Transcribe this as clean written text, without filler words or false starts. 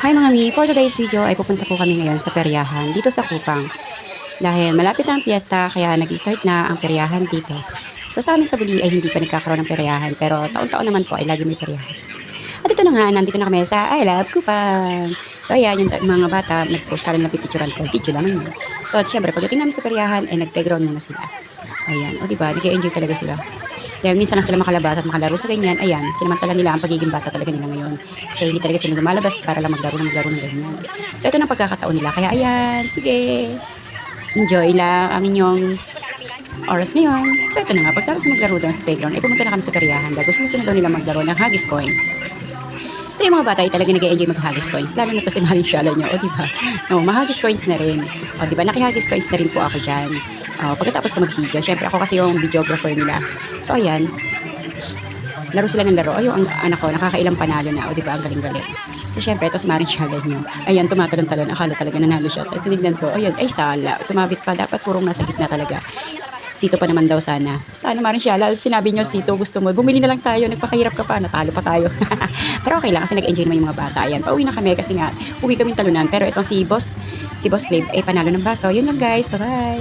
Hi mga mi, for today's video ay pupunta po kami ngayon sa peryahan dito sa Kupang. Dahil malapit na ang piyesta kaya nag-start na ang peryahan dito. So sa amin sa Buli ay hindi pa nagkakaroon ng peryahan pero taon-taon naman po ay lagi may peryahan. At ito na nga, nandito na kami sa I Love Kupang. So ayan, yung mga bata, nag-post ka lang na pipicturan ko, video lang yun. So at syempre, pagdating namin sa peryahan ay nag-playground muna sila. Ayan, o diba, nag-enjoy talaga sila. Dahil minsan lang sila makalabas at makalaro sa ganyan, ayan, sinamantala nila ang pagiging bata talaga nila ngayon. Kasi hindi talaga sila lumalabas para lang maglaro ng ganyan. So ito na pagkakataon nila. Kaya ayan, sige, enjoy lang ang inyong oras ngayon. So ito na nga, pagkatapos na maglaro doon sa playground, ay pumunta na kami sa karyahan dahil gusto na daw nila maglaro ng Huggies Coins. So yung mga bata ay talaga nag-enjoy mag-Huggies Coins. Lalo na to si Maring Shala nyo. O diba? No, ma-Huggies Coins na rin. O diba? Naki-Huggies Coins na rin po ako dyan. Pagkatapos ko mag-video, syempre ako kasi yung videographer nila. So ayan, laro sila ng laro. Ay, yung anak ko, nakakailang panalo na. O diba? Ang galing-galing. So syempre, ito si Maring Shala nyo. Ayan, tumatalon-talon. Akala talaga nanalo siya. Tapos tinignan ko, ayun, ay sala. Sumabit pa. Dapat purong nasa gitna talaga. Sito pa naman daw sana. Sana Maring Shala, sinabi nyo Sito, gusto mo. Bumili na lang tayo, nagpakahirap ka pa, natalo pa tayo. Pero okay lang kasi nag-enjoy naman yung mga bata. Ayan, pauwi na kami kasi nga, uwi kaming talunan. Pero itong si Boss Clive ay panalo ng baso. Yun lang guys, bye-bye.